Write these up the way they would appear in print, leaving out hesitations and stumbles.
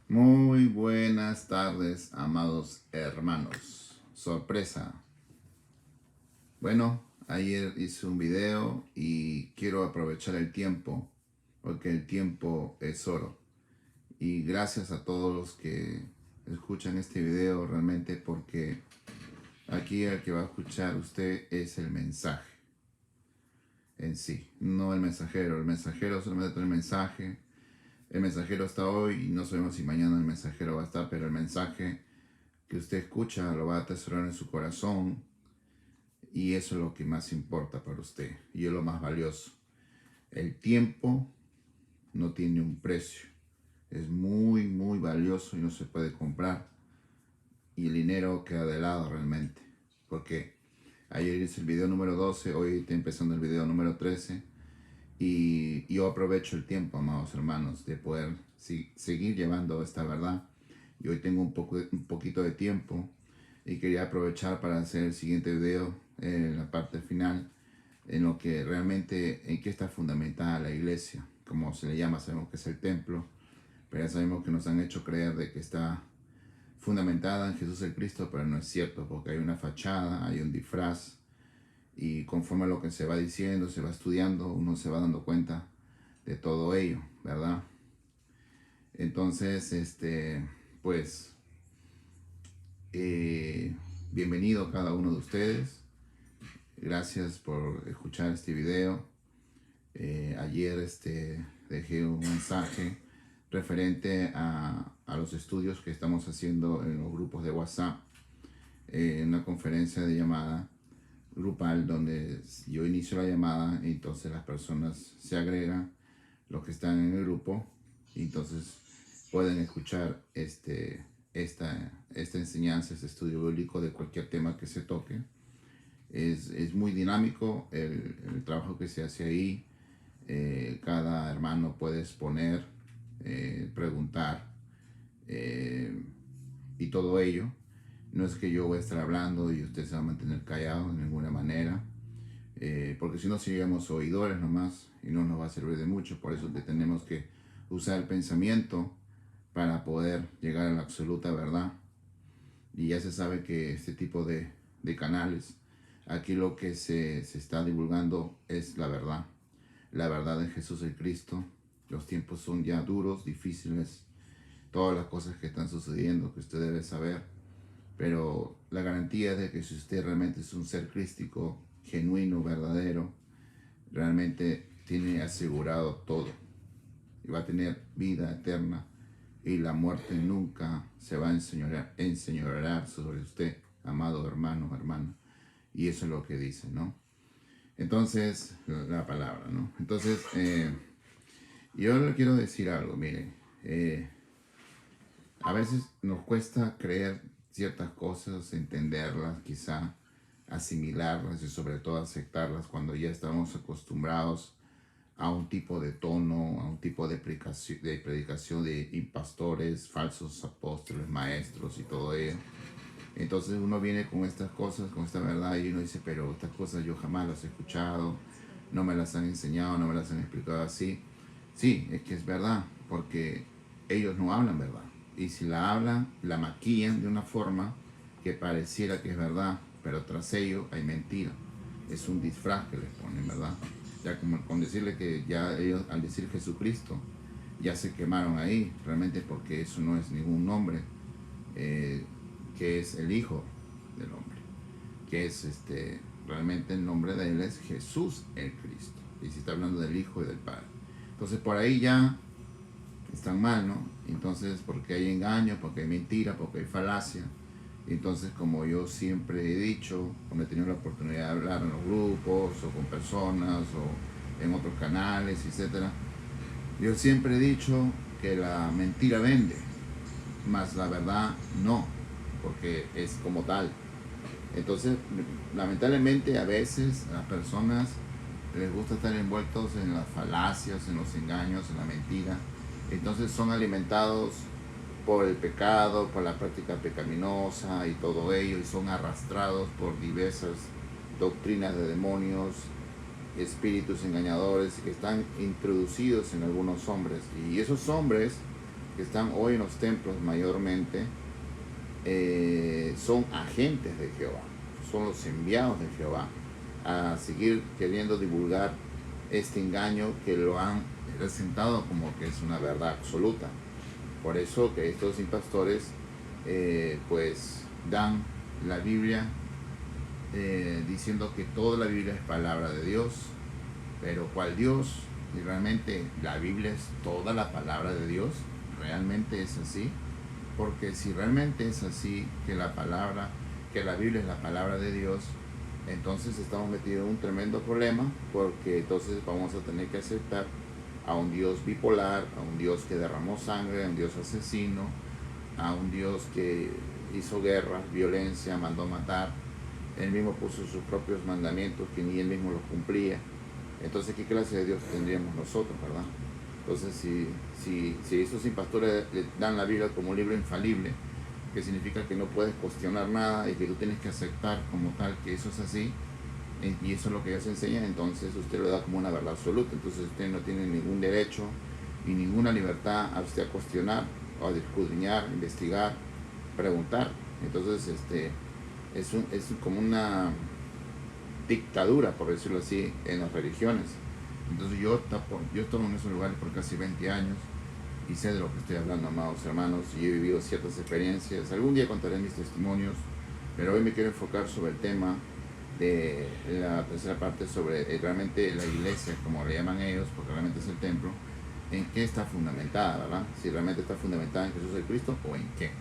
Muy buenas tardes, amados hermanos. Sorpresa. Bueno, ayer hice un video y quiero aprovechar el tiempo, porque el tiempo es oro. Y gracias a todos los que escuchan este video realmente, porque aquí el que va a escuchar usted es el mensaje en sí, no el mensajero. El mensajero solamente trae el mensaje. El mensajero está hoy y no sabemos si mañana el mensajero va a estar, pero el mensaje que usted escucha lo va a atesorar en su corazón, y eso es lo que más importa para usted y es lo más valioso. El tiempo no tiene un precio, es muy valioso y no se puede comprar, y el dinero queda de lado realmente, porque ayer hice el video número 12, hoy está empezando el video número 13. Y yo aprovecho el tiempo, amados hermanos, de poder seguir llevando esta verdad. Y hoy tengo un poquito de tiempo y quería aprovechar para hacer el siguiente video, en la parte final, en lo que realmente, en qué está fundamentada la iglesia, como se le llama. Sabemos que es el templo, pero ya sabemos que nos han hecho creer de que está fundamentada en Jesús el Cristo, pero no es cierto, porque hay una fachada, hay un disfraz, y conforme a lo que se va diciendo, se va estudiando, uno se va dando cuenta de todo ello, ¿verdad? Entonces, pues, bienvenido a cada uno de ustedes. Gracias por escuchar este video. Ayer dejé un mensaje referente a los estudios que estamos haciendo en los grupos de WhatsApp, en una conferencia de llamada grupal donde yo inicio la llamada y entonces las personas se agregan, los que están en el grupo, y entonces pueden escuchar esta enseñanza, este estudio bíblico de cualquier tema que se toque. Es muy dinámico el trabajo que se hace ahí. Cada hermano puede exponer, preguntar, y todo ello. No es que yo voy a estar hablando y usted se va a mantener callado de ninguna manera, porque si no seríamos oidores nomás y no nos va a servir de mucho. Por eso tenemos que usar el pensamiento para poder llegar a la absoluta verdad. Y ya se sabe que este tipo de canales, aquí lo que se está divulgando es la verdad de Jesús el Cristo. Los tiempos son ya duros, difíciles, todas las cosas que están sucediendo que usted debe saber, pero la garantía de que si usted realmente es un ser crístico, genuino, verdadero, realmente tiene asegurado todo y va a tener vida eterna, y la muerte nunca se va a enseñorear sobre usted, amado hermano, hermana. Y eso es lo que dice, ¿no? Entonces, la palabra, ¿no? Entonces, yo le quiero decir algo, mire, a veces nos cuesta creer ciertas cosas, entenderlas, quizá asimilarlas y sobre todo aceptarlas cuando ya estamos acostumbrados a un tipo de tono, a un tipo de predicación de pastores, falsos apóstoles, maestros y todo ello. Entonces uno viene con estas cosas, con esta verdad, y uno dice, pero estas cosas yo jamás las he escuchado, no me las han enseñado, no me las han explicado así. Sí, es que es verdad, porque ellos no hablan verdad. Y si la hablan, la maquillan de una forma que pareciera que es verdad, pero tras ello hay mentira. Es un disfraz que les ponen, ¿verdad? Ya como con decirle que ya ellos, al decir Jesucristo, ya se quemaron ahí, realmente, porque eso no es ningún nombre, que es el Hijo del Hombre, que es realmente el nombre de él es Jesús el Cristo, y si está hablando del Hijo y del Padre. Entonces por ahí ya están mal, ¿no? Entonces, porque hay engaño, porque hay mentira, porque hay falacia. Entonces, como yo siempre he dicho, cuando he tenido la oportunidad de hablar en los grupos o con personas o en otros canales, etcétera, yo siempre he dicho que la mentira vende, mas la verdad no, porque es como tal. Entonces, lamentablemente a veces a las personas les gusta estar envueltos en las falacias, en los engaños, en la mentira. Entonces son alimentados por el pecado, por la práctica pecaminosa y todo ello, y son arrastrados por diversas doctrinas de demonios, espíritus engañadores que están introducidos en algunos hombres. Y esos hombres que están hoy en los templos mayormente son agentes de Jehová, son los enviados de Jehová a seguir queriendo divulgar este engaño que lo han presentado como que es una verdad absoluta. Por eso que estos impastores pues dan la Biblia diciendo que toda la Biblia es palabra de Dios, pero ¿cuál Dios? Y realmente la Biblia es toda la palabra de Dios. ¿Realmente es así? Porque si realmente es así, que la Biblia es la palabra de Dios, entonces estamos metidos en un tremendo problema, porque entonces vamos a tener que aceptar a un Dios bipolar, a un Dios que derramó sangre, a un Dios asesino, a un Dios que hizo guerras, violencia, mandó matar. Él mismo puso sus propios mandamientos que ni él mismo los cumplía. Entonces, ¿qué clase de Dios tendríamos nosotros, verdad? Entonces, si estos impastores le dan la Biblia como un libro infalible, que significa que no puedes cuestionar nada y que tú tienes que aceptar como tal que eso es así, y eso es lo que ellos enseñan, entonces usted lo da como una verdad absoluta. Entonces usted no tiene ningún derecho y ninguna libertad a usted a cuestionar, o a escudriñar, investigar, preguntar. Entonces es como una dictadura, por decirlo así, en las religiones. Entonces yo estuve en esos lugares por casi 20 años y sé de lo que estoy hablando, amados hermanos, y he vivido ciertas experiencias. Algún día contaré mis testimonios, pero hoy me quiero enfocar sobre el tema de la tercera parte, sobre realmente la iglesia, como le llaman ellos, porque realmente es el templo, en qué está fundamentada, ¿verdad? Si realmente está fundamentada en Jesús el Cristo o en qué.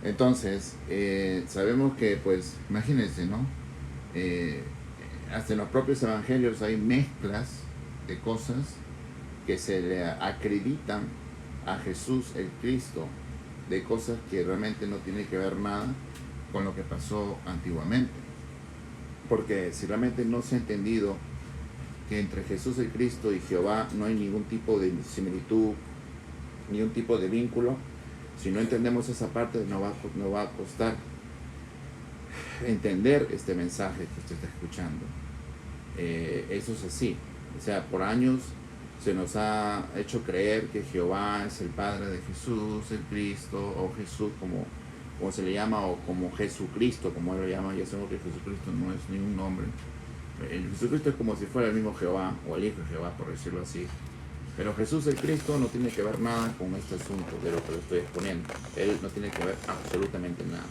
Entonces, sabemos que, pues, imagínense, ¿no? Hasta en los propios evangelios hay mezclas de cosas que se le acreditan a Jesús el Cristo, de cosas que realmente no tienen que ver nada con lo que pasó antiguamente. Porque si realmente no se ha entendido que entre Jesús el Cristo y Jehová no hay ningún tipo de similitud, ni un tipo de vínculo, si no entendemos esa parte, no va a costar entender este mensaje que usted está escuchando. Eso es así. O sea, por años se nos ha hecho creer que Jehová es el Padre de Jesús, el Cristo, o Jesús como se le llama, o como Jesucristo, como él lo llama. Ya sabemos que Jesucristo no es ningún nombre. El Jesucristo es como si fuera el mismo Jehová, o el Hijo de Jehová, por decirlo así. Pero Jesús el Cristo no tiene que ver nada con este asunto de lo que le estoy exponiendo. Él no tiene que ver absolutamente nada.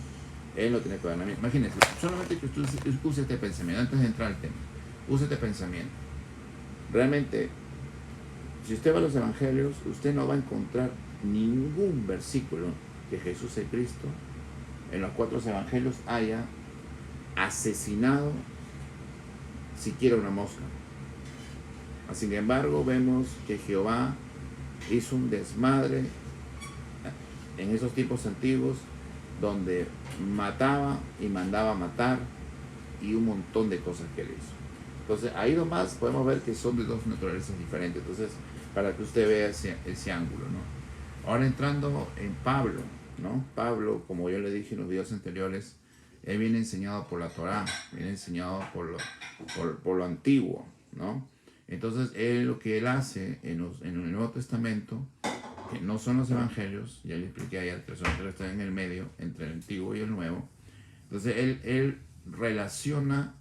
Él no tiene que ver nada. Imagínense, solamente que usted use este pensamiento, antes de entrar al tema, use este pensamiento. Realmente, si usted va a los evangelios, usted no va a encontrar ningún versículo que Jesús el Cristo en los 4 evangelios haya asesinado siquiera una mosca. Sin embargo, vemos que Jehová hizo un desmadre en esos tiempos antiguos, donde mataba y mandaba matar, y un montón de cosas que él hizo. Entonces ahí nomás podemos ver que son de dos naturalezas diferentes. Entonces, para que usted vea ese ángulo, ¿no? Ahora entrando en Pablo, ¿no? Pablo, como yo le dije en los videos anteriores, él viene enseñado por la Torá, viene enseñado por lo antiguo, ¿no? Entonces lo que él hace en el Nuevo Testamento, que no son los evangelios, ya le expliqué ayer que los evangelios están en el medio entre el antiguo y el nuevo. Entonces él relaciona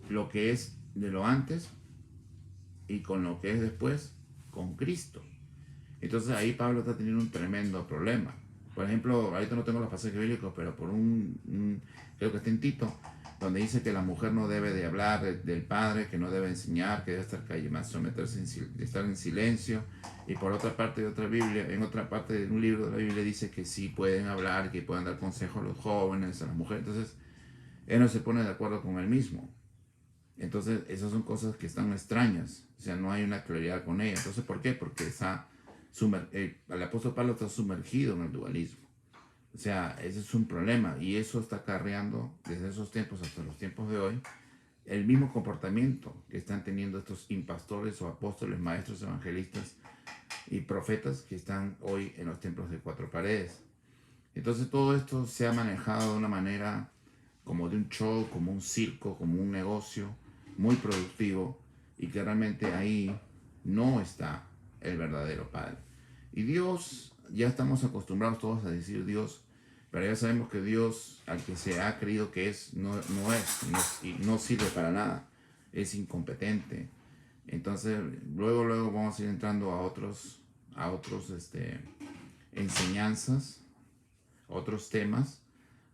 lo que es de lo antes y con lo que es después con Cristo. Entonces ahí Pablo está teniendo un tremendo problema. Por ejemplo, ahorita no tengo los pasajes bíblicos, pero por creo que está en Tito, donde dice que la mujer no debe de hablar del padre, que no debe enseñar, que debe estar callada, someterse, estar en silencio. Y por otra parte de otra Biblia, en otra parte de un libro de la Biblia dice que sí pueden hablar, que pueden dar consejos a los jóvenes, a las mujeres. Entonces, él no se pone de acuerdo con él mismo. Entonces, esas son cosas que están extrañas. O sea, no hay una claridad con ella. Entonces, ¿por qué? Porque el apóstol Pablo está sumergido en el dualismo. O sea, ese es un problema, y eso está acarreando desde esos tiempos hasta los tiempos de hoy el mismo comportamiento que están teniendo estos impastores o apóstoles, maestros, evangelistas y profetas que están hoy en los templos de 4 paredes. Entonces todo esto se ha manejado de una manera como de un show, como un circo, como un negocio muy productivo, y que realmente ahí no está el verdadero Padre. Y Dios ya estamos acostumbrados todos a decir Dios, pero ya sabemos que Dios, al que se ha creído que es, y no sirve para nada, es incompetente. Entonces, luego vamos a ir entrando a otros enseñanzas, otros temas,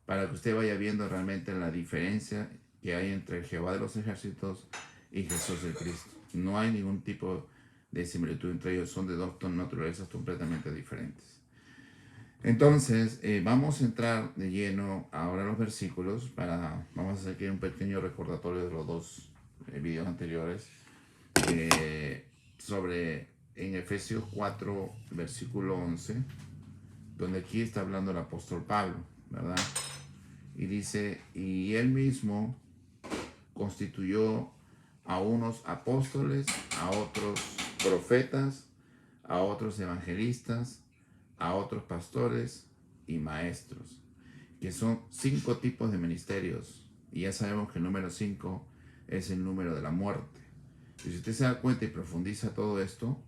para que usted vaya viendo realmente la diferencia que hay entre Jehová de los ejércitos y Jesús el Cristo. No hay ningún tipo de similitud entre ellos, son de dos naturalezas completamente diferentes. Entonces, vamos a entrar de lleno ahora a los versículos, vamos a hacer aquí un pequeño recordatorio de los dos videos anteriores, en Efesios 4, versículo 11, donde aquí está hablando el apóstol Pablo, ¿verdad? Y dice, y él mismo constituyó a unos apóstoles, a otros profetas, a otros evangelistas, a otros pastores y maestros, que son 5 tipos de ministerios. Y ya sabemos que el número 5 es el número de la muerte. Y si usted se da cuenta y profundiza todo esto,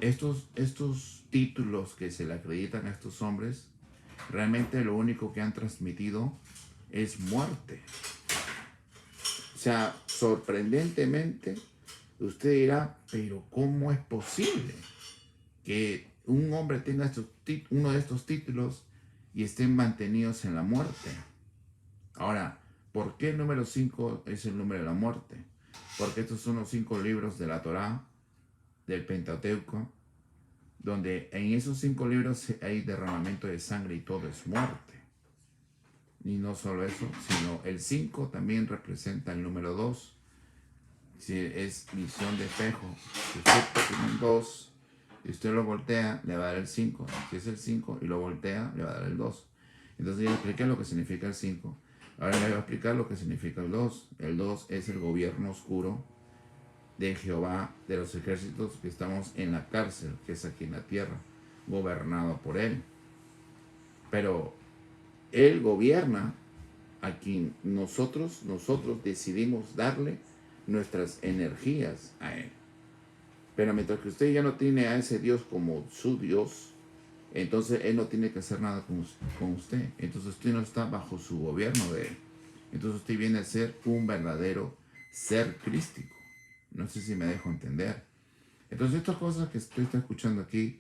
estos títulos que se le acreditan a estos hombres, realmente lo único que han transmitido es muerte. O sea, sorprendentemente, usted dirá, pero ¿cómo es posible que un hombre tenga uno de estos títulos y estén mantenidos en la muerte? Ahora, ¿por qué el número 5 es el número de la muerte? Porque estos son los 5 libros de la Torá, del Pentateuco, donde en esos 5 libros hay derramamiento de sangre y todo es muerte. Y no solo eso, sino el 5 también representa el número 2. Si es visión de espejo, si usted tiene un 2 y usted lo voltea, le va a dar el 5. Si es el 5 y lo voltea, le va a dar el 2. Entonces ya le expliqué lo que significa el 5. Ahora le voy a explicar lo que significa el 2. El 2 es el gobierno oscuro de Jehová de los ejércitos, que estamos en la cárcel, que es aquí en la tierra, gobernado por él. Pero él gobierna a quien nosotros decidimos darle nuestras energías a él. Pero mientras que usted ya no tiene a ese Dios como su Dios, entonces él no tiene que hacer nada con usted. Entonces usted no está bajo su gobierno de él. Entonces usted viene a ser un verdadero ser crístico. No sé si me dejo entender. Entonces estas cosas que usted está escuchando aquí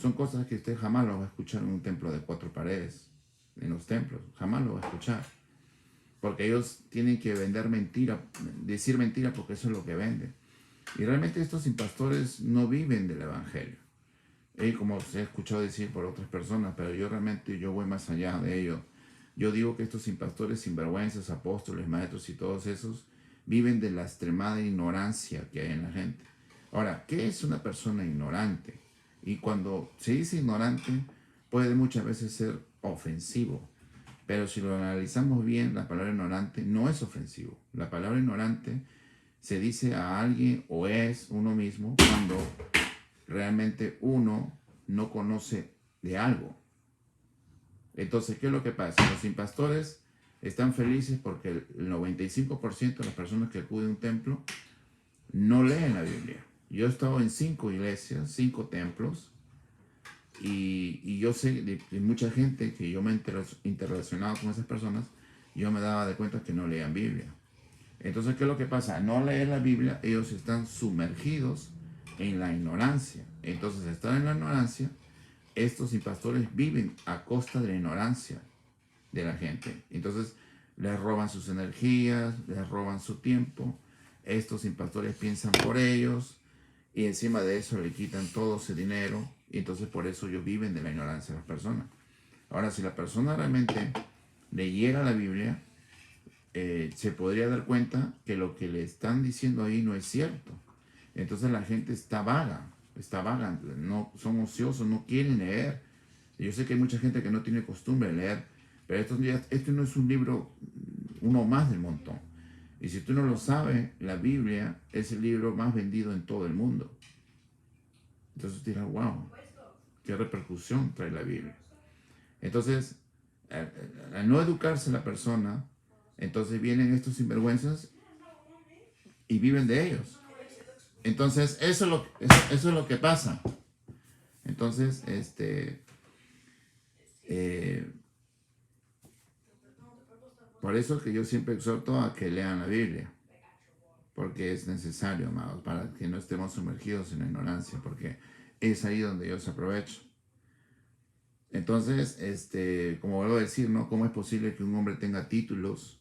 son cosas que usted jamás lo va a escuchar en un templo de 4 paredes. En los templos, jamás lo va a escuchar. Porque ellos tienen que vender mentira, decir mentira, porque eso es lo que venden. Y realmente estos impastores no viven del evangelio. Como se ha escuchado decir por otras personas, pero yo voy más allá de ello. Yo digo que estos impastores, sinvergüenzas, apóstoles, maestros y todos esos, viven de la extremada ignorancia que hay en la gente. Ahora, ¿qué es una persona ignorante? Y cuando se dice ignorante, puede muchas veces ser ofensivo. Pero si lo analizamos bien, la palabra ignorante no es ofensivo. La palabra ignorante se dice a alguien o es uno mismo cuando realmente uno no conoce de algo. Entonces, ¿qué es lo que pasa? Los impastores están felices porque el 95% de las personas que acuden a un templo no leen la Biblia. Yo he estado en 5 iglesias, 5 templos, y yo sé de mucha gente que yo me he interrelacionado con esas personas, yo me daba de cuenta que no leían Biblia. Entonces, ¿qué es lo que pasa? No leer la Biblia, ellos están sumergidos en la ignorancia. Entonces, estar en la ignorancia, estos impastores viven a costa de la ignorancia de la gente. Entonces, les roban sus energías, les roban su tiempo. Estos impastores piensan por ellos y encima de eso le quitan todo ese dinero. Y entonces por eso ellos viven de la ignorancia de las personas. Ahora, si la persona realmente leyera la Biblia, se podría dar cuenta que lo que le están diciendo ahí no es cierto. Entonces la gente está vaga, no, son ociosos, no quieren leer. Yo sé que hay mucha gente que no tiene costumbre de leer, pero este no es un libro, uno más del montón. Y si tú no lo sabes, la Biblia es el libro más vendido en todo el mundo. Entonces tú dirás, wow, qué repercusión trae la Biblia. Entonces, al no educarse la persona, entonces vienen estos sinvergüenzas y viven de ellos. Entonces, eso es lo que pasa. Entonces, Eh, por eso que yo siempre exhorto a que lean la Biblia, porque es necesario, amados, para que no estemos sumergidos en la ignorancia, porque es ahí donde Dios aprovecha. Entonces, como vuelvo a decir, ¿no? ¿Cómo es posible que un hombre tenga títulos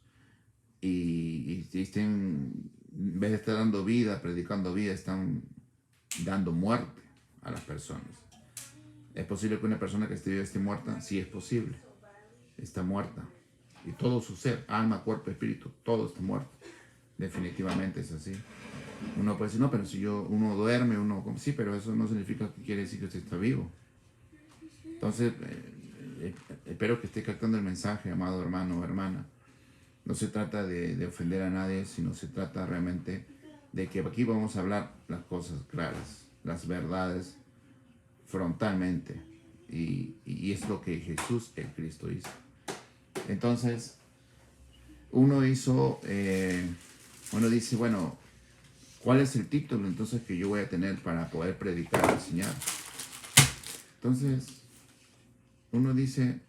y estén, en vez de estar dando vida, predicando vida, están dando muerte a las personas? ¿Es posible que una persona que esté viva esté muerta? Sí, es posible. Está muerta. Y todo su ser, alma, cuerpo, espíritu, todo está muerto. Definitivamente es así. Uno puede decir, no, pero si uno duerme, sí, pero eso no significa que quiere decir que usted está vivo. Entonces, espero que esté captando el mensaje, amado hermano o hermana. No se trata de ofender a nadie, sino se trata realmente de que aquí vamos a hablar las cosas claras, las verdades frontalmente. Y es lo que Jesús, el Cristo, hizo. Entonces, uno dice, bueno, ¿cuál es el título entonces que yo voy a tener para poder predicar y enseñar? Entonces, uno dice,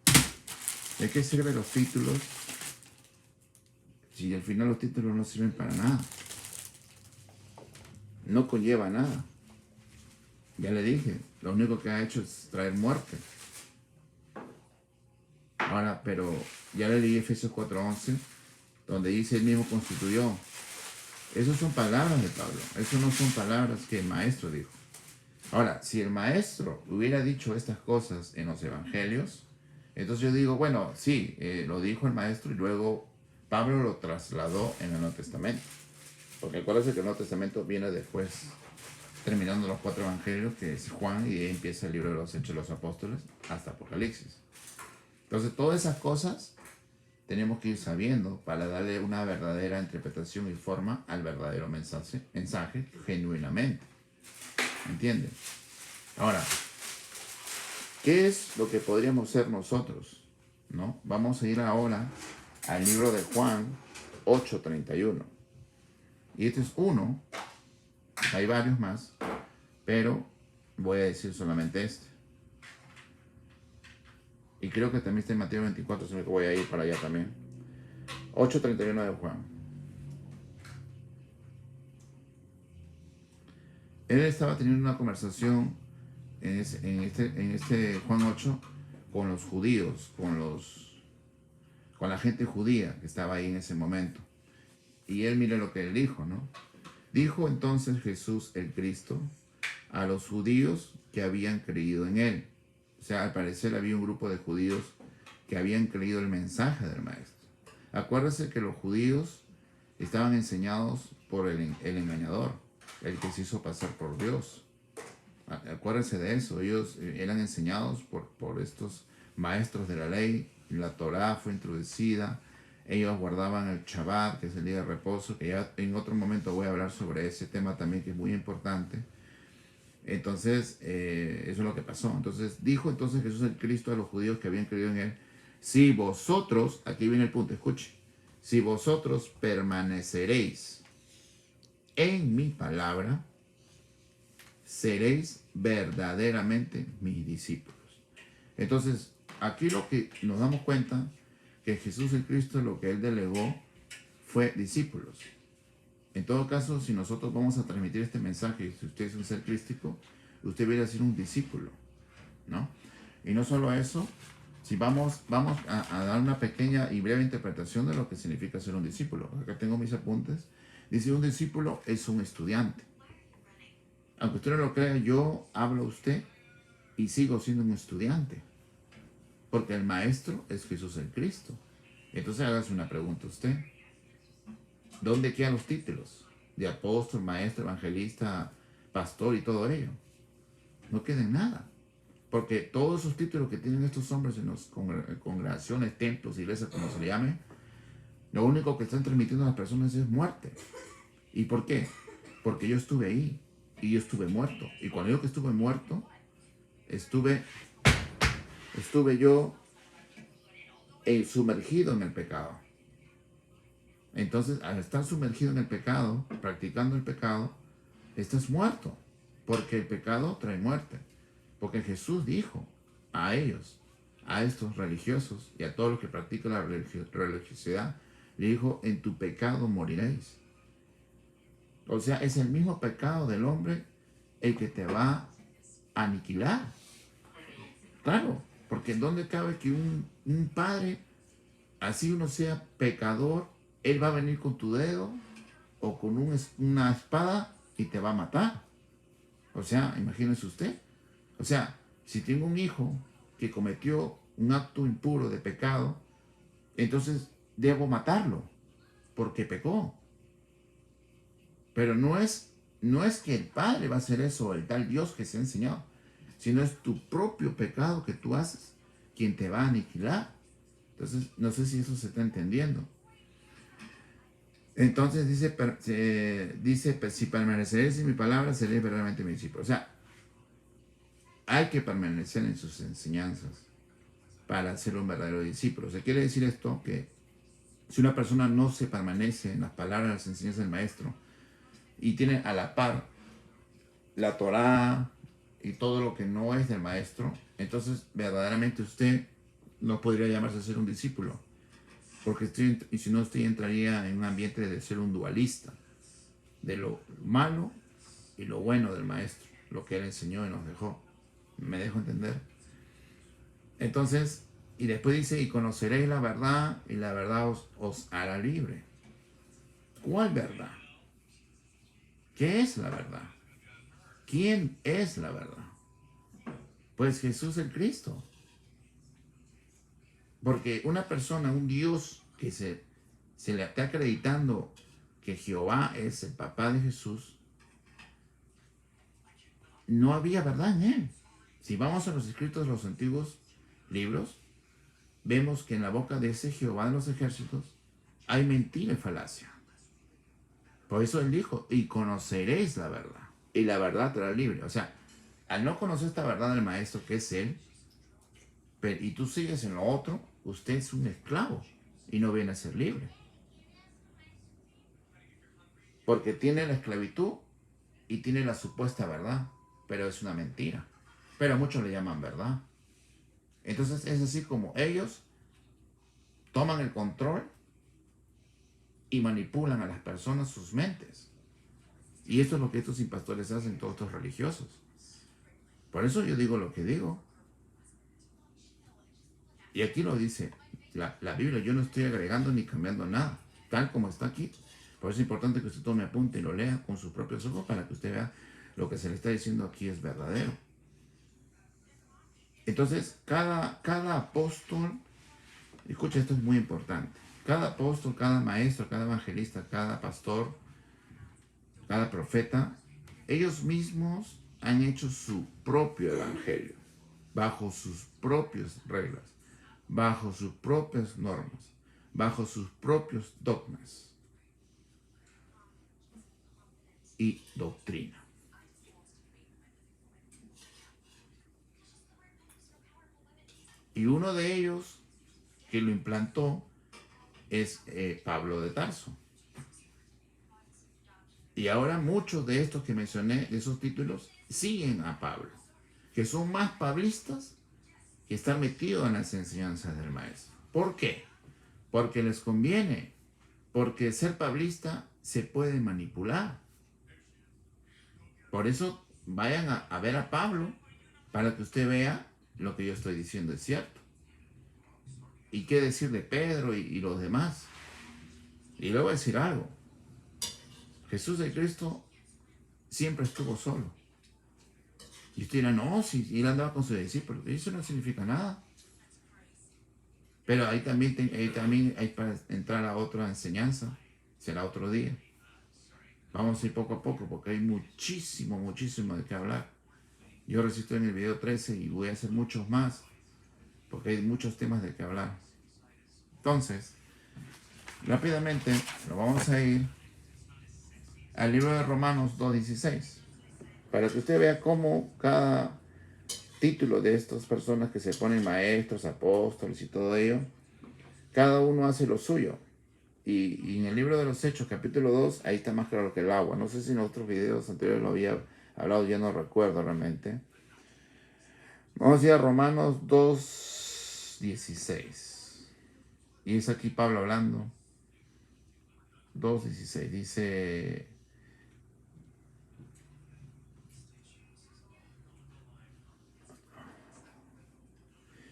¿de qué sirven los títulos si al final los títulos no sirven para nada? No conlleva nada. Ya le dije, lo único que ha hecho es traer muerte. Ahora, pero ya le leí Efesios 4:11, donde dice, él mismo constituyó. Esas son palabras de Pablo, eso no son palabras que el maestro dijo. Ahora, si el maestro hubiera dicho estas cosas en los evangelios, entonces yo digo, bueno, sí, lo dijo el maestro y luego Pablo lo trasladó en el Nuevo Testamento. Porque acuérdense que el Nuevo Testamento viene después, terminando los 4 evangelios, que es Juan, y ahí empieza el libro de los Hechos de los Apóstoles, hasta Apocalipsis. Entonces, todas esas cosas tenemos que ir sabiendo para darle una verdadera interpretación y forma al verdadero mensaje genuinamente. ¿Entienden? Ahora, ¿qué es lo que podríamos ser nosotros? ¿No? Vamos a ir ahora al libro de Juan 8:31. Y este es uno, hay varios más, pero voy a decir solamente este. Y creo que también está en Mateo 24, sino que voy a ir para allá también. 8:31 de Juan. Él estaba teniendo una conversación en este Juan 8 con los judíos, con la gente judía que estaba ahí en ese momento. Y él mire lo que él dijo, ¿no? Dijo entonces Jesús el Cristo a los judíos que habían creído en él. O sea, al parecer había un grupo de judíos que habían creído el mensaje del maestro. Acuérdense que los judíos estaban enseñados por el engañador, el que se hizo pasar por Dios. Acuérdense de eso, ellos eran enseñados por estos maestros de la ley, la Torá fue introducida, ellos guardaban el Shabbat, que es el día de reposo, que ya en otro momento voy a hablar sobre ese tema también, que es muy importante. Entonces, eso es lo que pasó. Entonces, dijo entonces Jesús el Cristo a los judíos que habían creído en él, si vosotros, aquí viene el punto, escuche, si vosotros permaneceréis en mi palabra, seréis verdaderamente mis discípulos. Entonces, aquí lo que nos damos cuenta, que Jesús el Cristo lo que él delegó fue discípulos. En todo caso, si nosotros vamos a transmitir este mensaje, si usted es un ser crístico, usted viene a ser un discípulo, ¿no? Y no solo eso, si vamos a dar una pequeña y breve interpretación de lo que significa ser un discípulo. Acá tengo mis apuntes. Dice, un discípulo es un estudiante. Aunque usted no lo crea, yo hablo a usted y sigo siendo un estudiante. Porque el maestro es Jesús el Cristo. Entonces hágase una pregunta a usted. ¿Dónde quedan los títulos de apóstol, maestro, evangelista, pastor y todo ello? No queda en nada. Porque todos esos títulos que tienen estos hombres en las congregaciones, templos, iglesias, como se le llame, lo único que están transmitiendo a las personas es muerte. ¿Y por qué? Porque yo estuve ahí y yo estuve muerto. Y cuando digo que estuve muerto, estuve yo sumergido en el pecado. Entonces, al estar sumergido en el pecado, practicando el pecado, estás muerto. Porque el pecado trae muerte. Porque Jesús dijo a ellos, a estos religiosos y a todos los que practican la religiosidad, le dijo, en tu pecado moriréis. O sea, es el mismo pecado del hombre el que te va a aniquilar. Claro, porque ¿en dónde cabe que un padre, así uno sea pecador, él va a venir con tu dedo o con una espada y te va a matar? O sea, imagínese usted. O sea, si tengo un hijo que cometió un acto impuro de pecado, entonces debo matarlo porque pecó. Pero no es que el padre va a hacer eso, el tal Dios que se ha enseñado, sino es tu propio pecado que tú haces quien te va a aniquilar. Entonces, no sé si eso se está entendiendo. Entonces dice, si permaneceréis en mi palabra, seréis verdaderamente mi discípulo. O sea, hay que permanecer en sus enseñanzas para ser un verdadero discípulo. O sea, quiere decir esto que si una persona no se permanece en las palabras, las enseñanzas del maestro, y tiene a la par la Torá y todo lo que no es del maestro, entonces verdaderamente usted no podría llamarse a ser un discípulo, porque y si no, usted entraría en un ambiente de ser un dualista, de lo malo y lo bueno del maestro, lo que él enseñó y nos dejó. ¿Me dejo entender? Entonces, y después dice, y conoceréis la verdad, y la verdad os hará libre. ¿Cuál verdad? ¿Qué es la verdad? ¿Quién es la verdad? Pues Jesús el Cristo. Porque una persona, un Dios que se le está acreditando que Jehová es el papá de Jesús, no había verdad en él. Si vamos a los escritos de los antiguos libros, vemos que en la boca de ese Jehová de los ejércitos hay mentira y falacia. Por eso él dijo, y conoceréis la verdad, y la verdad te hará libre. O sea, al no conocer esta verdad del maestro, que es él, y tú sigues en lo otro, usted es un esclavo y no viene a ser libre. Porque tiene la esclavitud y tiene la supuesta verdad, pero es una mentira. Pero muchos le llaman verdad. Entonces es así como ellos toman el control y manipulan a las personas sus mentes. Y esto es lo que estos impastores hacen, todos estos religiosos. Por eso yo digo lo que digo. Y aquí lo dice la Biblia, yo no estoy agregando ni cambiando nada, tal como está aquí. Por eso es importante que usted tome apunte y lo lea con sus propios ojos para que usted vea lo que se le está diciendo aquí es verdadero. Entonces, cada apóstol, escucha, esto es muy importante, cada apóstol, cada maestro, cada evangelista, cada pastor, cada profeta, ellos mismos han hecho su propio evangelio, bajo sus propias reglas, bajo sus propias normas, bajo sus propios dogmas y doctrina. Y uno de ellos que lo implantó es Pablo de Tarso. Y ahora muchos de estos que mencioné, de esos títulos, siguen a Pablo, que son más pablistas que están metidos en las enseñanzas del maestro. ¿Por qué? Porque les conviene, porque ser pablista se puede manipular. Por eso vayan a ver a Pablo para que usted vea lo que yo estoy diciendo es cierto. ¿Y qué decir de Pedro y los demás? Y luego decir algo. Jesús de Cristo siempre estuvo solo. Y usted dirá, no, si él andaba con sus discípulos, eso no significa nada. Pero ahí también hay para entrar a otra enseñanza, será otro día. Vamos a ir poco a poco porque hay muchísimo de qué hablar. Yo resisto en el video 13 y voy a hacer muchos más porque hay muchos temas de qué hablar. Entonces, rápidamente lo vamos a ir al libro de Romanos 2:16 para que usted vea cómo cada título de estas personas que se ponen maestros, apóstoles y todo ello, cada uno hace lo suyo. Y en el libro de los Hechos, capítulo 2, ahí está más claro que el agua. No sé si en otros videos anteriores lo había hablado, ya no recuerdo realmente. Vamos a ir a Romanos 2, 2:16. Y es aquí Pablo hablando. 2:16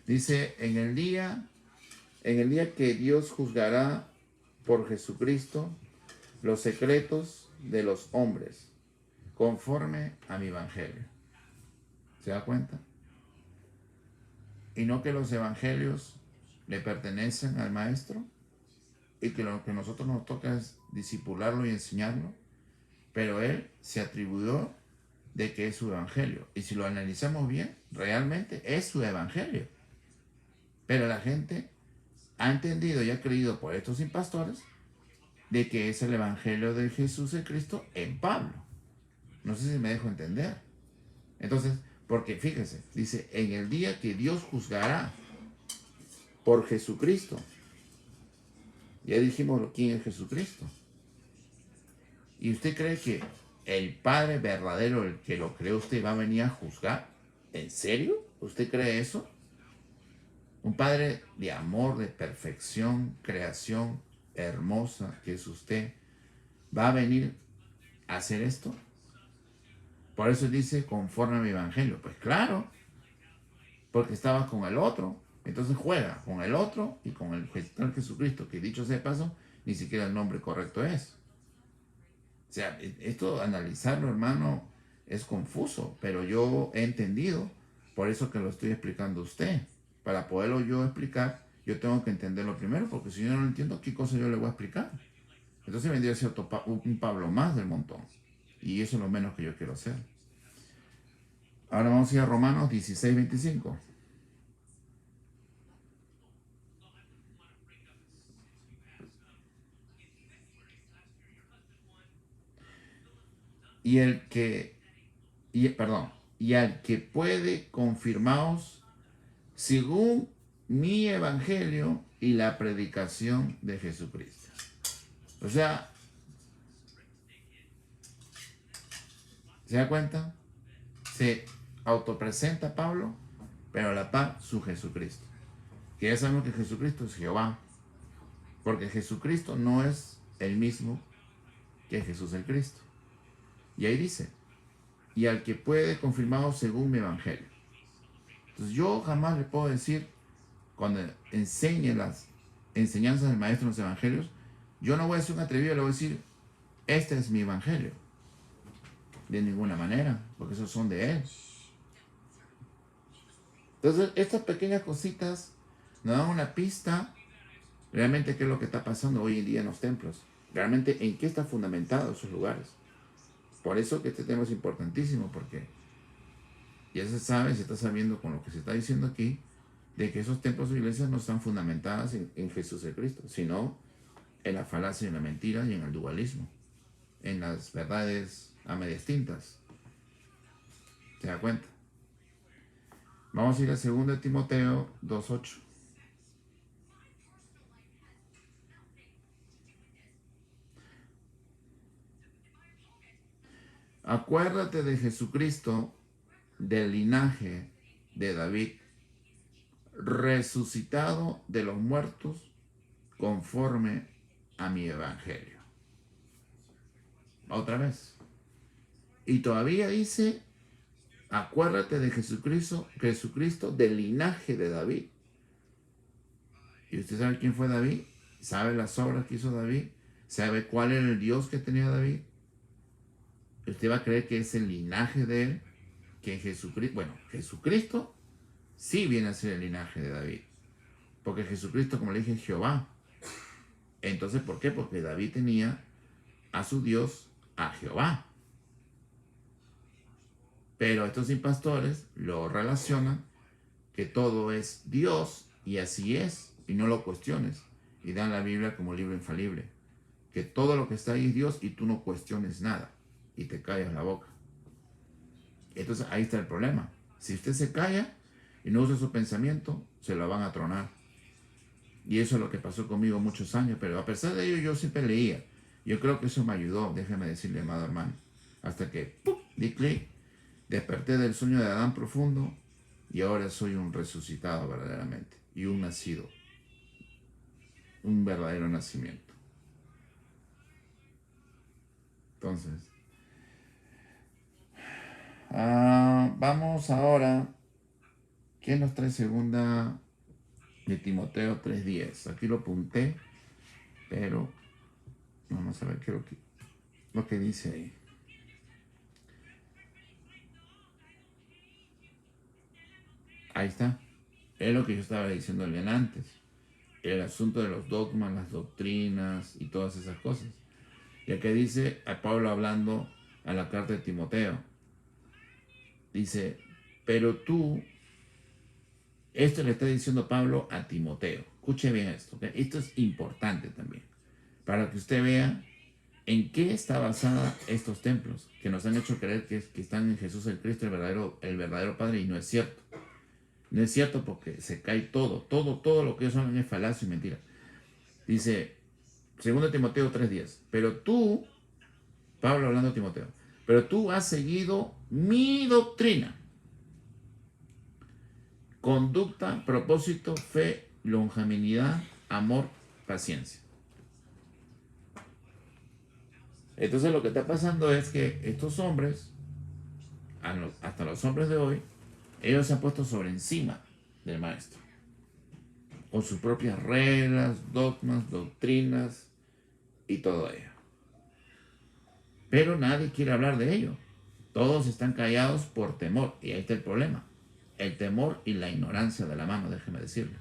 dice en el día que Dios juzgará por Jesucristo los secretos de los hombres, conforme a mi evangelio. ¿Se da cuenta? Y no que los evangelios le pertenecen al maestro y que lo que a nosotros nos toca es discipularlo y enseñarlo, pero él se atribuyó de que es su evangelio. Y si lo analizamos bien, realmente es su evangelio. Pero la gente ha entendido y ha creído por estos impastores de que es el evangelio de Jesús el Cristo en Pablo. No sé si me dejo entender. Entonces, porque fíjese, dice, en el día que Dios juzgará por Jesucristo. Ya dijimos quién es Jesucristo. ¿Y usted cree que el Padre verdadero, el que lo creó usted, va a venir a juzgar? ¿En serio? ¿Usted cree eso? Un Padre de amor, de perfección, creación hermosa que es usted, ¿va a venir a hacer esto? Por eso dice, conforme a mi evangelio. Pues claro, porque estabas con el otro. Entonces juega con el otro y con el Jesucristo, que dicho sea de paso, ni siquiera el nombre correcto es. O sea, esto analizarlo, hermano, es confuso, pero yo he entendido, por eso que lo estoy explicando a usted. Para poderlo yo explicar, yo tengo que entenderlo primero, porque si yo no lo entiendo, ¿qué cosa yo le voy a explicar? Entonces vendría a ser un Pablo más del montón. Y eso es lo menos que yo quiero hacer. Ahora vamos a ir a Romanos 16:25. Y al que puede confirmaos según mi evangelio y la predicación de Jesucristo. O sea, ¿se da cuenta? Se autopresenta Pablo, pero a la par su Jesucristo. Que ya sabemos que Jesucristo es Jehová, porque Jesucristo no es el mismo que Jesús el Cristo. Y ahí dice, y al que puede confirmaros según mi evangelio. Entonces yo jamás le puedo decir, cuando enseñe las enseñanzas del maestro en los evangelios, yo no voy a ser un atrevido, le voy a decir, este es mi evangelio. De ninguna manera, porque esos son de él. Entonces, estas pequeñas cositas nos dan una pista realmente qué es lo que está pasando hoy en día en los templos. Realmente en qué está fundamentado esos lugares. Por eso que este tema es importantísimo, porque ya se sabe, se está sabiendo con lo que se está diciendo aquí, de que esos templos o iglesias no están fundamentadas en Jesús el Cristo, sino en la falacia y en la mentira y en el dualismo, en las verdades a medias tintas. ¿Se da cuenta? Vamos a ir a 2 Timoteo 2:8. Acuérdate de Jesucristo, del linaje de David, resucitado de los muertos, conforme a mi evangelio. Otra vez. Y todavía dice, acuérdate de Jesucristo del linaje de David. ¿Y usted sabe quién fue David? ¿Sabe las obras que hizo David? ¿Sabe cuál era el Dios que tenía David? Usted va a creer que es el linaje de él, que Jesucristo, bueno, Jesucristo sí viene a ser el linaje de David, porque Jesucristo, como le dije, es Jehová. Entonces, ¿por qué? Porque David tenía a su Dios, a Jehová. Pero estos impastores lo relacionan que todo es Dios y así es, y no lo cuestiones, y dan la Biblia como libro infalible, que todo lo que está ahí es Dios y tú no cuestiones nada y te callas la boca. Entonces ahí está el problema. Si usted se calla y no usa su pensamiento, se lo van a tronar. Y eso es lo que pasó conmigo muchos años, pero a pesar de ello yo siempre leía. Yo creo que eso me ayudó, déjeme decirle, amado hermano, hasta que ¡pum!, di clic, desperté del sueño de Adán profundo y ahora soy un resucitado verdaderamente y un nacido, un verdadero nacimiento. Entonces, vamos ahora. ¿Qué nos trae segunda de Timoteo 3:10? Aquí lo apunté, pero vamos a ver qué es lo que dice ahí. Ahí está. Es lo que yo estaba diciendo bien antes. El asunto de los dogmas, las doctrinas y todas esas cosas. Y aquí dice a Pablo hablando a la carta de Timoteo. Dice, pero tú, esto le está diciendo Pablo a Timoteo. Escuche bien esto, ¿okay? Esto es importante también, para que usted vea en qué está basada estos templos, que nos han hecho creer que están en Jesús el Cristo, el verdadero Padre, y no es cierto. No es cierto porque se cae todo lo que ellos hablan es falacia y mentira. Dice, 2 Timoteo 3:10, pero tú, Pablo hablando a Timoteo, pero tú has seguido mi doctrina, conducta, propósito, fe, longanimidad, amor, paciencia. Entonces lo que está pasando es que estos hombres, hasta los hombres de hoy, ellos se han puesto sobre encima del maestro, con sus propias reglas, dogmas, doctrinas y todo ello. Pero nadie quiere hablar de ello. Todos están callados por temor. Y ahí está el problema. El temor y la ignorancia de la mano, déjeme decirle.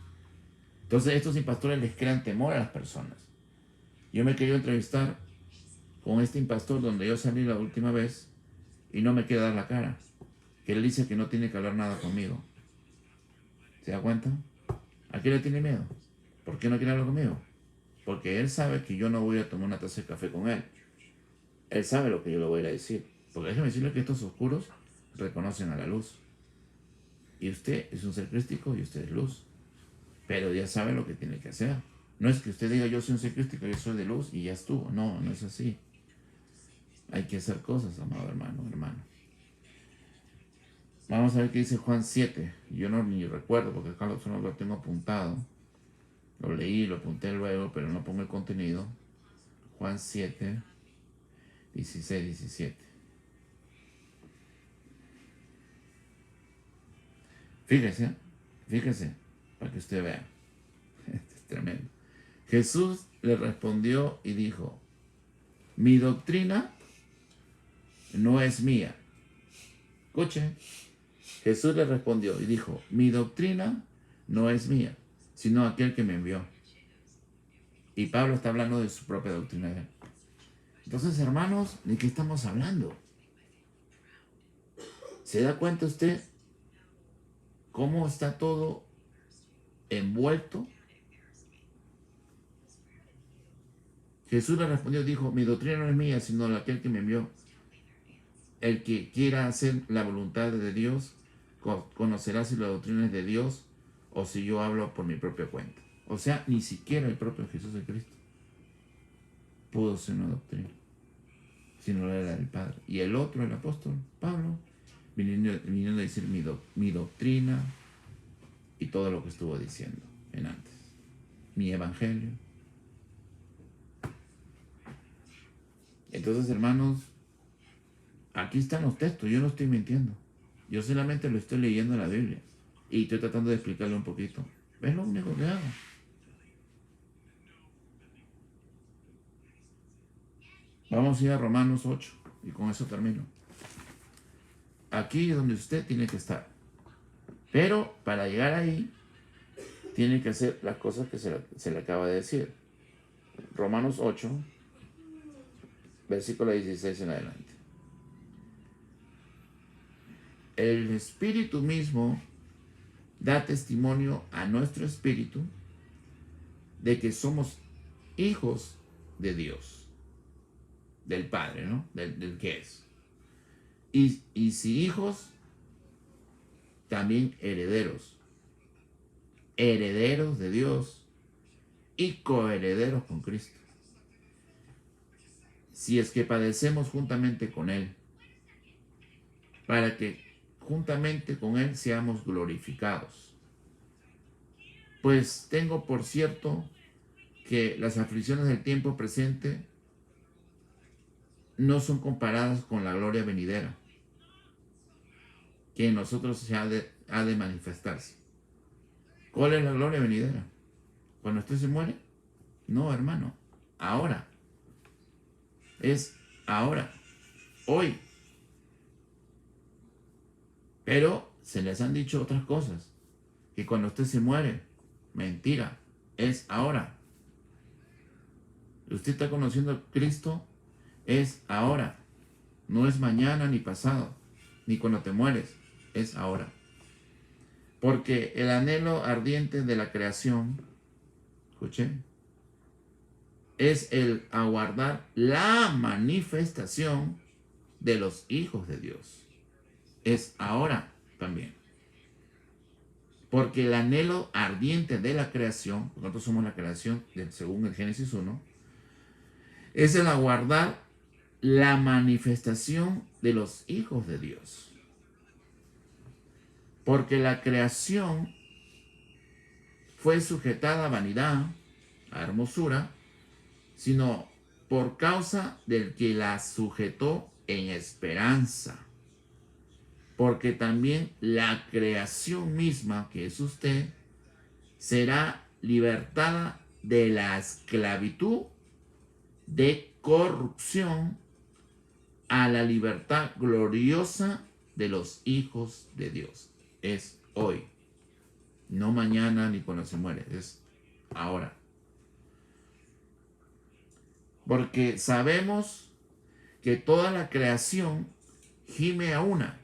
Entonces estos impastores les crean temor a las personas. Yo me quería entrevistar con este impastor donde yo salí la última vez y no me quiere dar la cara. Que él dice que no tiene que hablar nada conmigo. ¿Se da cuenta? ¿A qué le tiene miedo? ¿Por qué no quiere hablar conmigo? Porque él sabe que yo no voy a tomar una taza de café con él. Él sabe lo que yo le voy a ir a decir. Porque déjeme decirle que estos oscuros reconocen a la luz. Y usted es un ser crístico y usted es luz. Pero ya sabe lo que tiene que hacer. No es que usted diga yo soy un ser crístico, yo soy de luz y ya estuvo. No, no es así. Hay que hacer cosas, amado hermano. Vamos a ver qué dice Juan 7. Yo no ni recuerdo porque acá solo lo tengo apuntado. Lo leí, lo apunté luego, pero no pongo el contenido. Juan 7, 16, 17. Fíjese, para que usted vea. Esto es tremendo. Jesús le respondió y dijo, mi doctrina no es mía. Escuche. Jesús le respondió y dijo, mi doctrina no es mía, sino aquel que me envió. Y Pablo está hablando de su propia doctrina. Entonces, hermanos, ¿de qué estamos hablando? ¿Se da cuenta usted cómo está todo envuelto? Jesús le respondió y dijo, mi doctrina no es mía, sino aquel que me envió. El que quiera hacer la voluntad de Dios, conocerá si la doctrina es de Dios o si yo hablo por mi propia cuenta. O sea, ni siquiera el propio Jesús de Cristo pudo ser una doctrina, sino era del Padre. Y el otro, el apóstol Pablo, viniendo a decir mi doctrina y todo lo que estuvo diciendo en antes. Mi evangelio. Entonces, hermanos, aquí están los textos, yo no estoy mintiendo. Yo solamente lo estoy leyendo en la Biblia. Y estoy tratando de explicarle un poquito. Es lo único que hago. Vamos a ir a Romanos 8 y con eso termino. Aquí es donde usted tiene que estar. Pero para llegar ahí, tiene que hacer las cosas que se le acaba de decir. Romanos 8, versículo 16 en adelante. El Espíritu mismo da testimonio a nuestro espíritu de que somos hijos de Dios, del Padre, ¿no? Del que es. Y si hijos, también herederos. Herederos de Dios y coherederos con Cristo. Si es que padecemos juntamente con Él, para que juntamente con Él seamos glorificados. Pues tengo por cierto que las aflicciones del tiempo presente no son comparadas con la gloria venidera, que en nosotros se ha de manifestarse. ¿Cuál es la gloria venidera? ¿Cuando usted se muere? No, hermano. Ahora. Es ahora. Hoy. Pero se les han dicho otras cosas. Que cuando usted se muere, mentira. Es ahora. Usted está conociendo a Cristo, es ahora. No es mañana ni pasado, ni cuando te mueres. Es ahora. Porque el anhelo ardiente de la creación, escuché, es el aguardar la manifestación de los hijos de Dios. Es ahora también. Porque el anhelo ardiente de la creación, nosotros somos la creación, según el Génesis 1, es el aguardar la manifestación de los hijos de Dios. Porque la creación fue sujetada a vanidad, a hermosura, sino por causa del que la sujetó en esperanza. Porque también la creación misma, que es usted, será libertada de la esclavitud de corrupción a la libertad gloriosa de los hijos de Dios. Es hoy, no mañana ni cuando se muere, es ahora. Porque sabemos que toda la creación gime a una,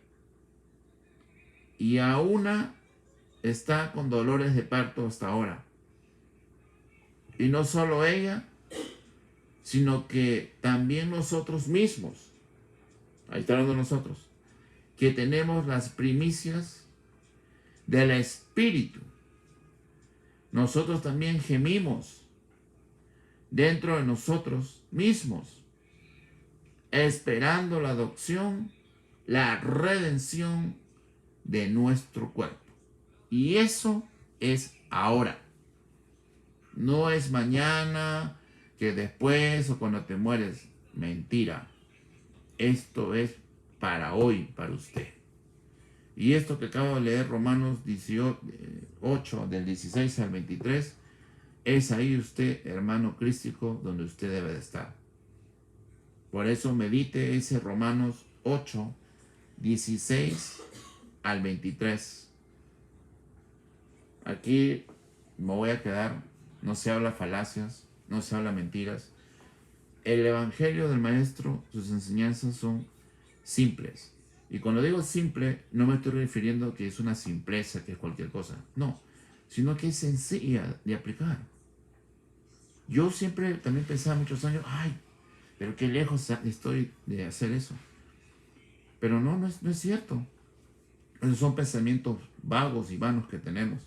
y a una está con dolores de parto hasta ahora. Y no solo ella, sino que también nosotros mismos, ahí está hablando nosotros, que tenemos las primicias del Espíritu. Nosotros también gemimos dentro de nosotros mismos, esperando la adopción, la redención de nuestro cuerpo. Y eso es ahora. No es mañana, que después o cuando te mueres. Mentira. Esto es para hoy, para usted. Y esto que acabo de leer, Romanos 8, del 16 al 23, es ahí usted, hermano crístico, donde usted debe de estar. Por eso medite ese Romanos 8, 16 al 23. Aquí me voy a quedar, no se habla falacias, no se habla mentiras. El evangelio del maestro, sus enseñanzas son simples. Y cuando digo simple, no me estoy refiriendo que es una simpleza, que es cualquier cosa. No, sino que es sencilla de aplicar. Yo siempre también pensaba muchos años, ay, pero qué lejos estoy de hacer eso. Pero no es cierto. Esos son pensamientos vagos y vanos que tenemos.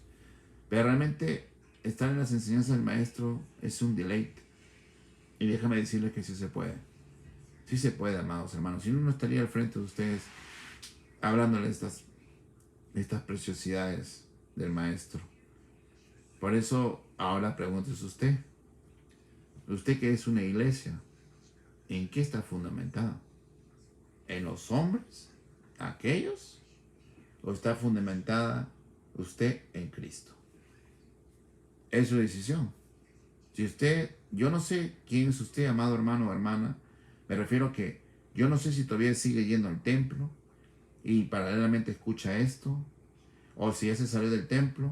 Pero realmente estar en las enseñanzas del maestro es un deleite. Y déjame decirles que sí se puede. Sí se puede, amados hermanos. Si no, no estaría al frente de ustedes hablándoles estas preciosidades del maestro. Por eso ahora pregúntese usted. Usted que es una iglesia, ¿en qué está fundamentada? ¿En los hombres? ¿Aquellos? ¿O está fundamentada usted en Cristo? Es su decisión. Si usted, yo no sé quién es usted, amado hermano o hermana, me refiero a que yo no sé si todavía sigue yendo al templo y paralelamente escucha esto, o si ya se salió del templo,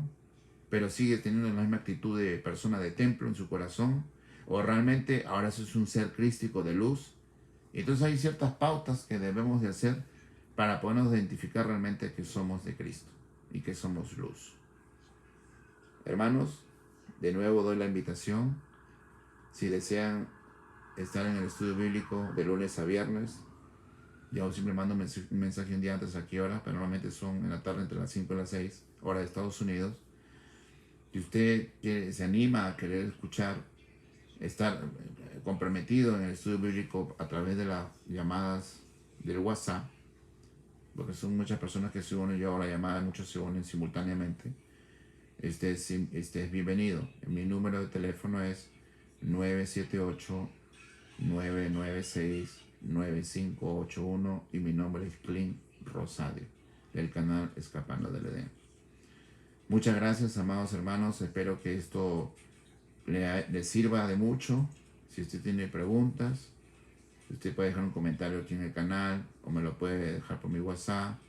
pero sigue teniendo la misma actitud de persona de templo en su corazón, o realmente ahora es un ser crístico de luz. Entonces hay ciertas pautas que debemos de hacer para podernos identificar realmente que somos de Cristo y que somos luz. Hermanos, de nuevo doy la invitación. Si desean estar en el estudio bíblico de lunes a viernes, yo siempre mando un mensaje un día antes a qué hora, pero normalmente son en la tarde entre las 5 y las 6, hora de Estados Unidos. Si usted se anima a querer escuchar, estar comprometido en el estudio bíblico a través de las llamadas del WhatsApp, porque son muchas personas que se unen. Yo hago la llamada, muchos se unen simultáneamente. Es bienvenido. Mi número de teléfono es 978-996-9581 y mi nombre es Clint Rosario, del canal Escapando del Edén. Muchas gracias, amados hermanos. Espero que esto le sirva de mucho. Si usted tiene preguntas, usted puede dejar un comentario aquí en el canal o me lo puede dejar por mi WhatsApp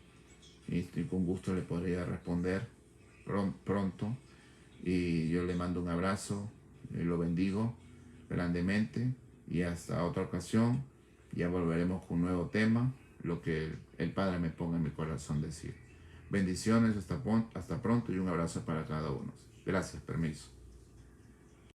y con gusto le podría responder pronto. Y yo le mando un abrazo y lo bendigo grandemente. Y hasta otra ocasión, ya volveremos con un nuevo tema, lo que el Padre me ponga en mi corazón decir. Bendiciones, hasta pronto y un abrazo para cada uno. Gracias, permiso.